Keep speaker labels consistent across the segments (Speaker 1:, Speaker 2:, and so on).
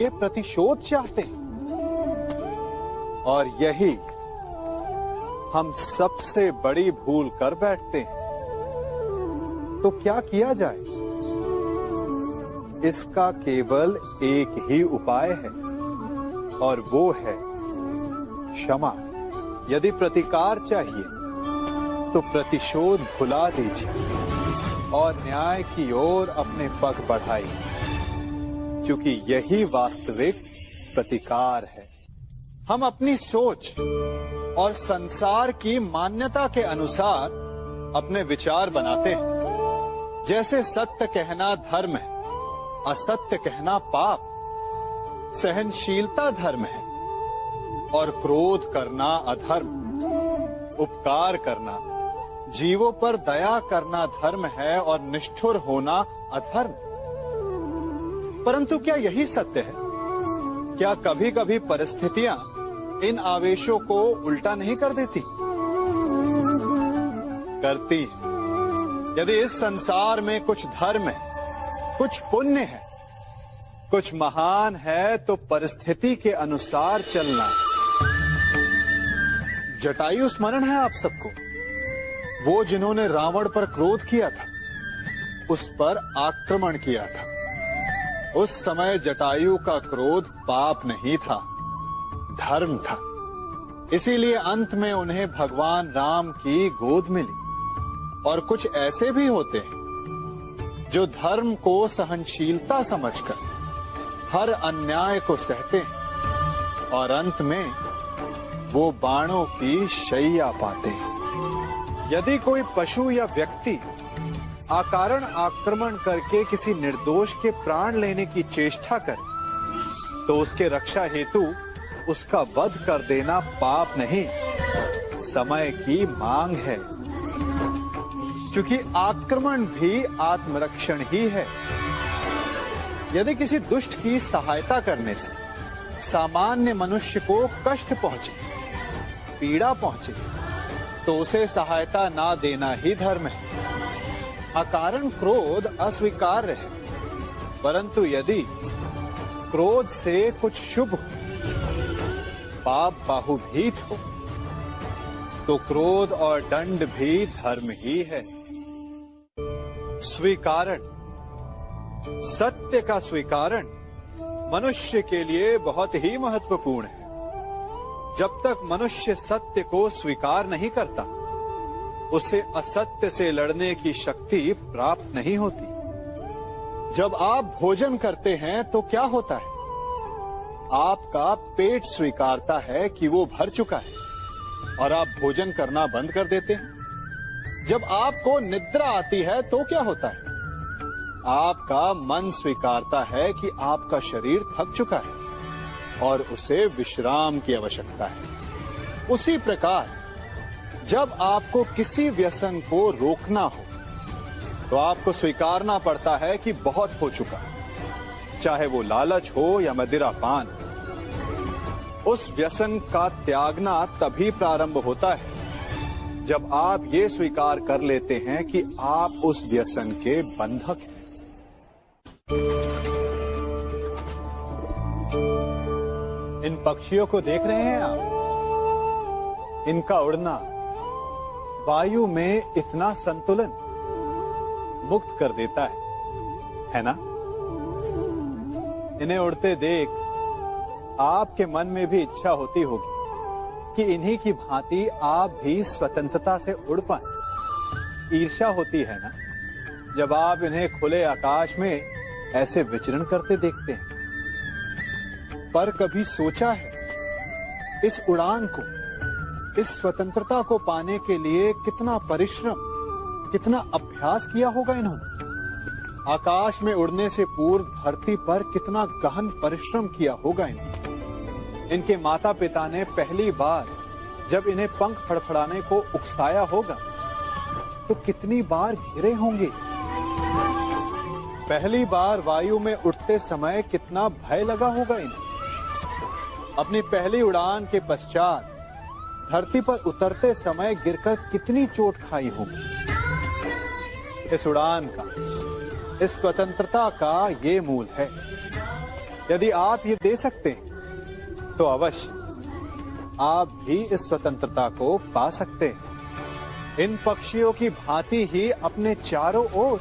Speaker 1: ये प्रतिशोध चाहते हैं और यही हम सबसे बड़ी भूल कर बैठते हैं। तो क्या किया जाए? इसका केवल एक ही उपाय है और वो है क्षमा। यदि प्रतिकार चाहिए तो प्रतिशोध भुला दीजिए और न्याय की ओर अपने पग बढ़ाइए, क्योंकि यही वास्तविक प्रतिकार है। हम अपनी सोच और संसार की मान्यता के अनुसार अपने विचार बनाते हैं। जैसे सत्य कहना धर्म है, असत्य कहना पाप, सहनशीलता धर्म है और क्रोध करना अधर्म, उपकार करना, जीवों पर दया करना धर्म है और निष्ठुर होना अधर्म। परंतु क्या यही सत्य है? क्या कभी कभी परिस्थितियां इन आवेशों को उल्टा नहीं कर देती? करती है। यदि इस संसार में कुछ धर्म है, कुछ पुण्य है, कुछ महान है, तो परिस्थिति के अनुसार चलना। जटायु स्मरण है आप सबको, वो जिन्होंने रावण पर क्रोध किया था, उस पर आक्रमण किया था। उस समय जटायु का क्रोध पाप नहीं था, धर्म था। इसीलिए अंत में उन्हें भगवान राम की गोद मिली। और कुछ ऐसे भी होते हैं जो धर्म को सहनशीलता समझकर हर अन्याय को सहते हैं और अंत में वो बाणों की शैया पाते हैं। यदि कोई पशु या व्यक्ति अकारण आक्रमण करके किसी निर्दोष के प्राण लेने की चेष्टा करे तो उसके रक्षा हेतु उसका वध कर देना पाप नहीं, समय की मांग है, क्योंकि आक्रमण भी आत्मरक्षण ही है। यदि किसी दुष्ट की सहायता करने से सामान्य मनुष्य को कष्ट पहुंचे, पीड़ा पहुंचे, तो उसे सहायता ना देना ही धर्म है। अकारण क्रोध अस्वीकार्य है, परंतु यदि क्रोध से कुछ शुभ पाप बाहुभीत हो तो क्रोध और दंड भी धर्म ही है। स्वीकारण, सत्य का स्वीकारण मनुष्य के लिए बहुत ही महत्वपूर्ण है। जब तक मनुष्य सत्य को स्वीकार नहीं करता, उसे असत्य से लड़ने की शक्ति प्राप्त नहीं होती। जब आप भोजन करते हैं तो क्या होता है? आपका पेट स्वीकारता है कि वो भर चुका है और आप भोजन करना बंद कर देते हैं। जब आपको निद्रा आती है तो क्या होता है? आपका मन स्वीकारता है कि आपका शरीर थक चुका है और उसे विश्राम की आवश्यकता है। उसी प्रकार जब आपको किसी व्यसन को रोकना हो तो आपको स्वीकारना पड़ता है कि बहुत हो चुका, चाहे वो लालच हो या मदिरापान। उस व्यसन का त्यागना तभी प्रारंभ होता है जब आप ये स्वीकार कर लेते हैं कि आप उस व्यसन के बंधक हैं। इन पक्षियों को देख रहे हैं आप? इनका उड़ना वायु में इतना संतुलन मुक्त कर देता है ना? इन्हें उड़ते देख आपके मन में भी इच्छा होती होगी कि इन्हीं की भांति आप भी स्वतंत्रता से उड़ पाएं। ईर्ष्या होती है ना, जब आप इन्हें खुले आकाश में ऐसे विचरण करते देखते हैं। पर कभी सोचा है इस उड़ान को, इस स्वतंत्रता को पाने के लिए कितना परिश्रम, कितना अभ्यास किया होगा इन्होंने? आकाश में उड़ने से पूर्व धरती पर कितना गहन परिश्रम किया होगा इन्होंने? इनके माता पिता ने पहली बार जब इन्हें पंख फड़फड़ाने को उकसाया होगा तो कितनी बार गिरे होंगे? पहली बार वायु में उड़ते समय कितना भय लगा होगा इन्हें? अपनी पहली उड़ान के पश्चात धरती पर उतरते समय गिरकर कितनी चोट खाई होगी? इस उड़ान का, इस स्वतंत्रता का ये मूल है। यदि आप ये दे सकते हैं तो अवश्य आप भी इस स्वतंत्रता को पा सकते हैं। इन पक्षियों की भांति ही अपने चारों ओर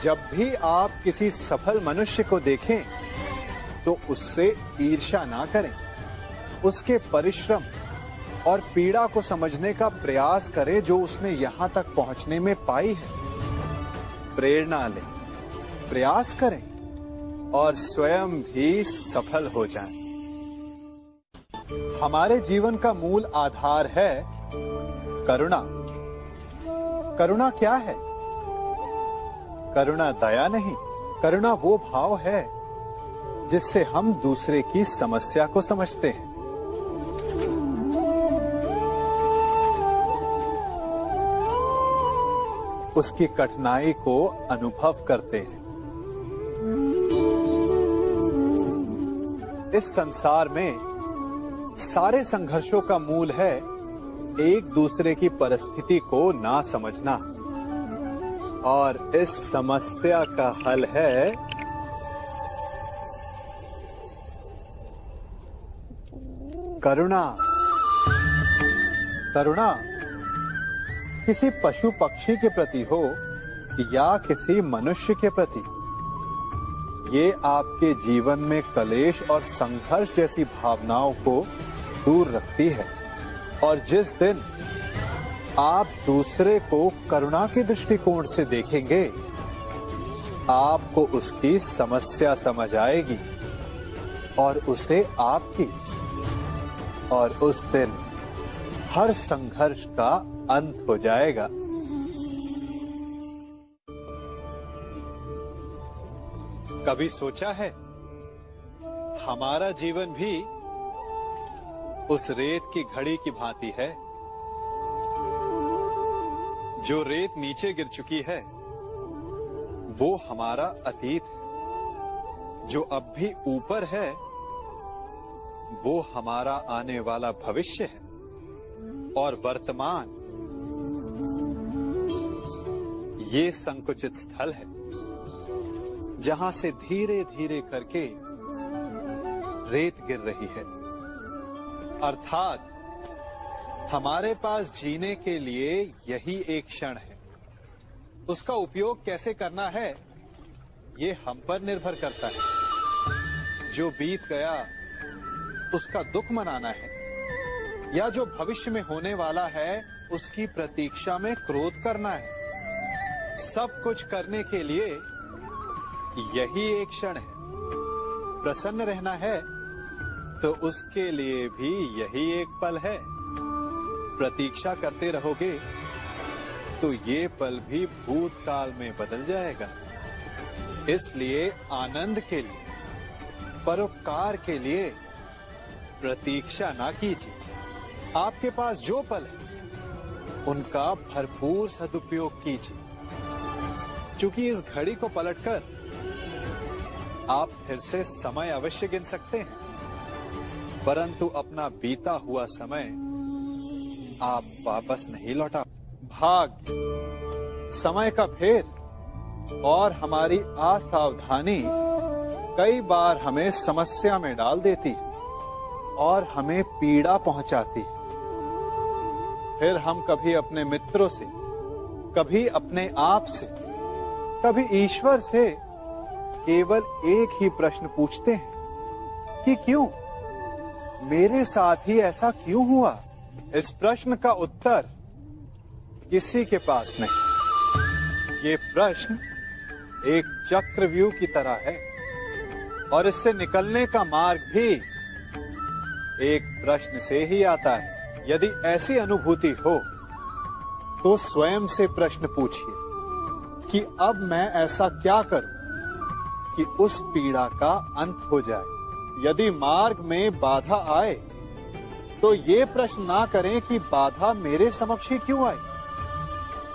Speaker 1: जब भी आप किसी सफल मनुष्य को देखें तो उससे ईर्ष्या ना करें, उसके परिश्रम और पीड़ा को समझने का प्रयास करें जो उसने यहां तक पहुंचने में पाई है। प्रेरणा लें, प्रयास करें और स्वयं भी सफल हो जाएं। हमारे जीवन का मूल आधार है करुणा। करुणा क्या है? करुणा दया नहीं, करुणा वो भाव है जिससे हम दूसरे की समस्या को समझते हैं। उसकी कठिनाई को अनुभव करते हैं। इस संसार में सारे संघर्षों का मूल है एक दूसरे की परिस्थिति को ना समझना, और इस समस्या का हल है करुणा। करुणा किसी पशु पक्षी के प्रति हो या किसी मनुष्य के प्रति, ये आपके जीवन में कलेश और संघर्ष जैसी भावनाओं को दूर रखती है। और जिस दिन आप दूसरे को करुणा के दृष्टिकोण से देखेंगे, आपको उसकी समस्या समझ आएगी और उसे आपकी, और उस दिन हर संघर्ष का अंत हो जाएगा। कभी सोचा है हमारा जीवन भी उस रेत की घड़ी की भांति है? जो रेत नीचे गिर चुकी है वो हमारा अतीत है, जो अब भी ऊपर है वो हमारा आने वाला भविष्य है, और वर्तमान ये संकुचित स्थल है जहां से धीरे धीरे करके रेत गिर रही है। अर्थात हमारे पास जीने के लिए यही एक क्षण है। उसका उपयोग कैसे करना है ये हम पर निर्भर करता है। जो बीत गया उसका दुख मनाना है, या जो भविष्य में होने वाला है उसकी प्रतीक्षा में क्रोध करना है। सब कुछ करने के लिए यही एक क्षण है। प्रसन्न रहना है तो उसके लिए भी यही एक पल है। प्रतीक्षा करते रहोगे तो ये पल भी भूतकाल में बदल जाएगा। इसलिए आनंद के लिए, परोपकार के लिए प्रतीक्षा ना कीजिए। आपके पास जो पल है उनका भरपूर सदुपयोग कीजिए, क्योंकि इस घड़ी को पलटकर आप फिर से समय अवश्य गिन सकते हैं, परंतु अपना बीता हुआ समय आप वापस नहीं लौटा। भाग्य, समय का भेद और हमारी असावधानी कई बार हमें समस्या में डाल देती है और हमें पीड़ा पहुंचाती है। फिर हम कभी अपने मित्रों से, कभी अपने आप से, कभी ईश्वर से केवल एक ही प्रश्न पूछते हैं कि क्यों, मेरे साथ ही ऐसा क्यों हुआ? इस प्रश्न का उत्तर किसी के पास नहीं। ये प्रश्न एक चक्रव्यूह की तरह है और इससे निकलने का मार्ग भी एक प्रश्न से ही आता है। यदि ऐसी अनुभूति हो तो स्वयं से प्रश्न पूछिए कि अब मैं ऐसा क्या करूं कि उस पीड़ा का अंत हो जाए। यदि मार्ग में बाधा आए तो ये प्रश्न ना करें कि बाधा मेरे समक्ष ही क्यों आई,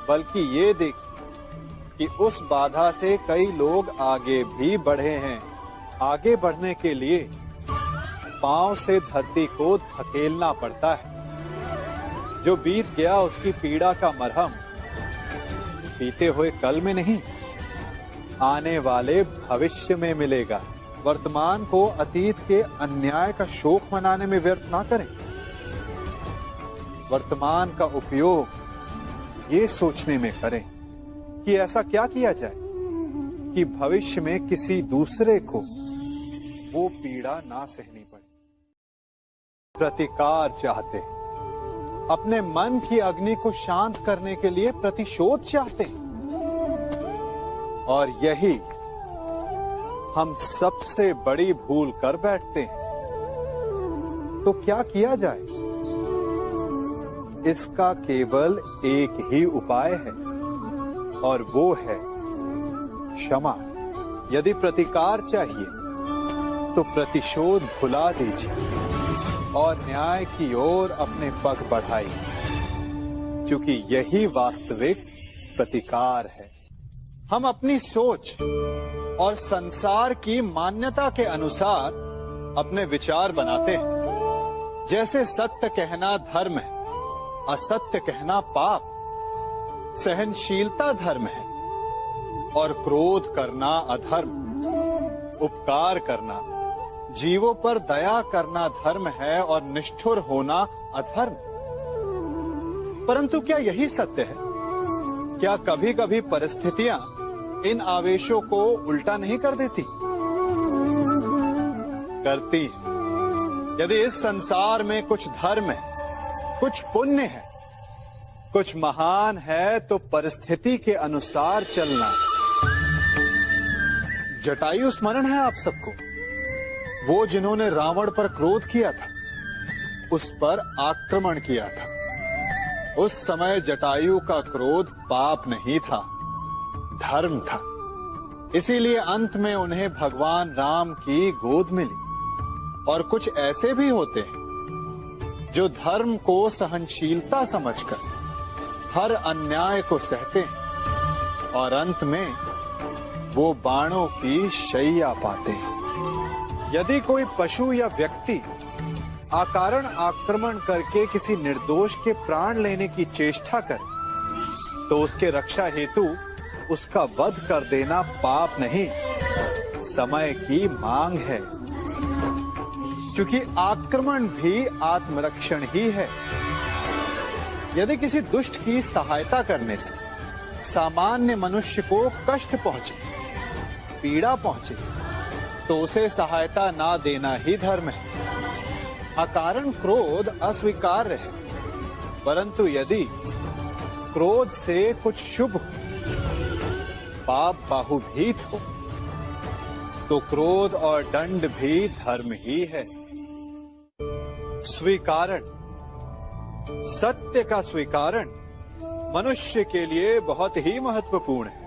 Speaker 1: बल्कि ये देखें कि उस बाधा से कई लोग आगे भी बढ़े हैं। आगे बढ़ने के लिए पांव से धरती को धकेलना पड़ता है। जो बीत गया उसकी पीड़ा का मरहम बीते हुए कल में नहीं, आने वाले भविष्य में मिलेगा। वर्तमान को अतीत के अन्याय का शोक मनाने में व्यर्थ ना करें। वर्तमान का उपयोग ये सोचने में करें कि ऐसा क्या किया जाए कि भविष्य में किसी दूसरे को वो पीड़ा ना सहनी पड़े। प्रतिकार चाहते हैं, अपने मन की अग्नि को शांत करने के लिए प्रतिशोध चाहते हैं, और यही हम सबसे बड़ी भूल कर बैठते हैं। तो क्या किया जाए? इसका केवल एक ही उपाय है, और वो है क्षमा। यदि प्रतिकार चाहिए तो प्रतिशोध भुला दीजिए और न्याय की ओर अपने पग बढ़ाइए, क्योंकि यही वास्तविक प्रतिकार है। हम अपनी सोच और संसार की मान्यता के अनुसार अपने विचार बनाते हैं। जैसे सत्य कहना धर्म है, असत्य कहना पाप, सहनशीलता धर्म है और क्रोध करना अधर्म, उपकार करना, जीवों पर दया करना धर्म है और निष्ठुर होना अधर्म। परंतु क्या यही सत्य है? क्या कभी कभी परिस्थितियां इन आवेशों को उल्टा नहीं कर देती? करती है। यदि इस संसार में कुछ धर्म है, कुछ पुण्य है, कुछ महान है, तो परिस्थिति के अनुसार चलना। जटायु स्मरण है आप सबको, वो जिन्होंने रावण पर क्रोध किया था, उस पर आक्रमण किया था। उस समय जटायु का क्रोध पाप नहीं था, धर्म था। इसीलिए अंत में उन्हें भगवान राम की गोद मिली। और कुछ ऐसे भी होते हैं जो धर्म को सहनशीलता समझकर हर अन्याय को सहते हैं और अंत में वो बाणों की शैया पाते हैं। यदि कोई पशु या व्यक्ति अकारण आक्रमण करके किसी निर्दोष के प्राण लेने की चेष्टा करे, तो उसके रक्षा हेतु उसका वध कर देना पाप नहीं, समय की मांग है। क्योंकि आक्रमण भी आत्मरक्षण ही है। यदि किसी दुष्ट की सहायता करने से सामान्य मनुष्य को कष्ट पहुंचे, पीड़ा पहुंचे, तो उसे सहायता ना देना ही धर्म है। अकारण क्रोध अस्वीकार्य है, परंतु यदि क्रोध से कुछ शुभ पाप बाहुभीत हो, तो क्रोध और दंड भी धर्म ही है। स्वीकारण, सत्य का स्वीकारण मनुष्य के लिए बहुत ही महत्वपूर्ण है।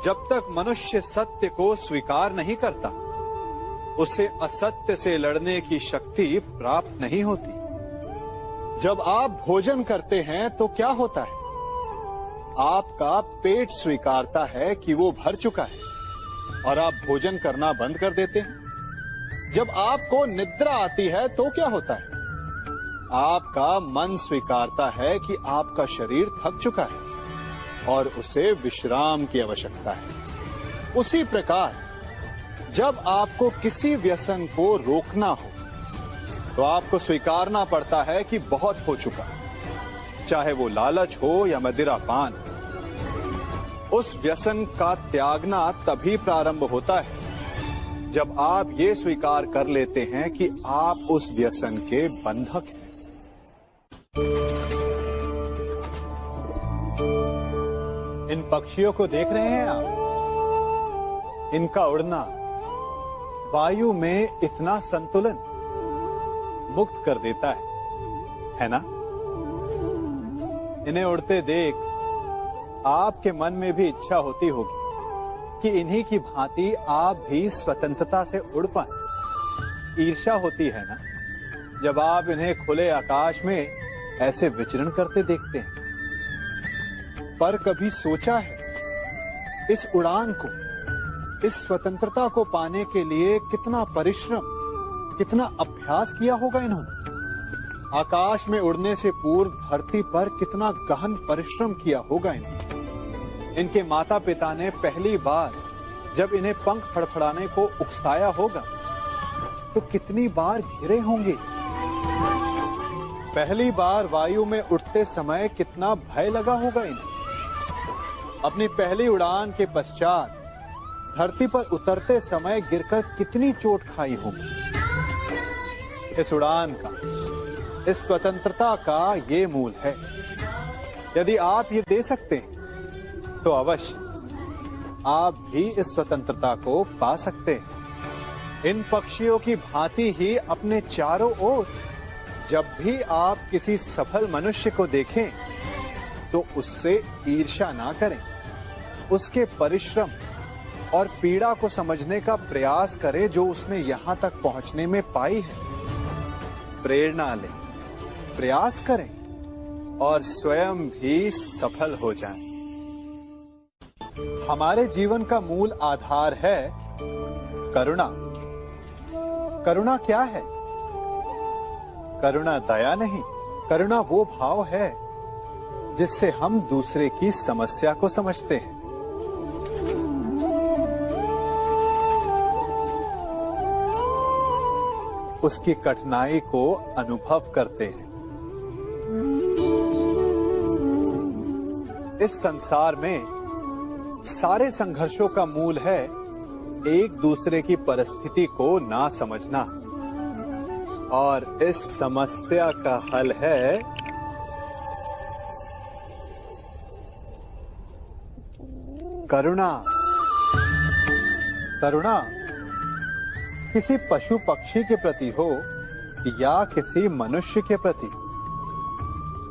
Speaker 1: जब तक मनुष्य सत्य को स्वीकार नहीं करता, उसे असत्य से लड़ने की शक्ति प्राप्त नहीं होती। जब आप भोजन करते हैं तो क्या होता है? आपका पेट स्वीकारता है कि वो भर चुका है और आप भोजन करना बंद कर देते हैं। जब आपको निद्रा आती है तो क्या होता है? आपका मन स्वीकारता है कि आपका शरीर थक चुका है और उसे विश्राम की आवश्यकता है। उसी प्रकार जब आपको किसी व्यसन को रोकना हो, तो आपको स्वीकारना पड़ता है कि बहुत हो चुका, चाहे वो लालच हो या मदिरापान। उस व्यसन का त्यागना तभी प्रारंभ होता है जब आप ये स्वीकार कर लेते हैं कि आप उस व्यसन के बंधक हैं। इन पक्षियों को देख रहे हैं आप? इनका उड़ना वायु में इतना संतुलन मुक्त कर देता है ना? इन्हें उड़ते देख आपके मन में भी इच्छा होती होगी कि इन्हीं की भांति आप भी स्वतंत्रता से उड़ पाएं। ईर्ष्या होती है ना, जब आप इन्हें खुले आकाश में ऐसे विचरण करते देखते हैं। पर कभी सोचा है इस उड़ान को, इस स्वतंत्रता को पाने के लिए कितना परिश्रम, कितना अभ्यास किया होगा इन्होंने? आकाश में उड़ने से पूर्व धरती पर कितना गहन परिश्रम किया होगा इन्होंने। इनके माता पिता ने पहली बार जब इन्हें पंख फड़फड़ाने को उकसाया होगा तो कितनी बार गिरे होंगे। पहली बार वायु में उड़ते समय कितना भय लगा होगा इन्हें। अपनी पहली उड़ान के पश्चात धरती पर उतरते समय गिरकर कितनी चोट खाई होगी। इस उड़ान का, इस स्वतंत्रता का ये मूल है। यदि आप ये दे सकते हैं तो अवश्य आप भी इस स्वतंत्रता को पा सकते हैं। इन पक्षियों की भांति ही अपने चारों ओर जब भी आप किसी सफल मनुष्य को देखें तो उससे ईर्ष्या ना करें। उसके परिश्रम और पीड़ा को समझने का प्रयास करें जो उसने यहां तक पहुंचने में पाई है। प्रेरणा लें, प्रयास करें और स्वयं भी सफल हो जाएं। हमारे जीवन का मूल आधार है करुणा। करुणा क्या है? करुणा दया नहीं, करुणा वो भाव है जिससे हम दूसरे की समस्या को समझते हैं। उसकी कठिनाई को अनुभव करते हैं। इस संसार में सारे संघर्षों का मूल है एक दूसरे की परिस्थिति को ना समझना, और इस समस्या का हल है करुणा। करुणा किसी पशु पक्षी के प्रति हो या किसी मनुष्य के प्रति,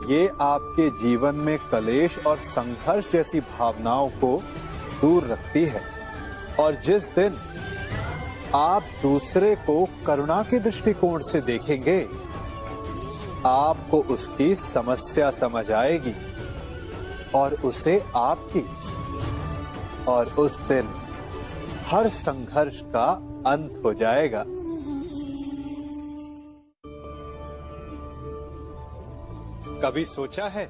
Speaker 1: ये आपके जीवन में कलेश और संघर्ष जैसी भावनाओं को दूर रखती है। और जिस दिन आप दूसरे को करुणा के दृष्टिकोण से देखेंगे, आपको उसकी समस्या समझ आएगी और उसे आपकी, और उस दिन हर संघर्ष का अंत हो जाएगा। कभी सोचा है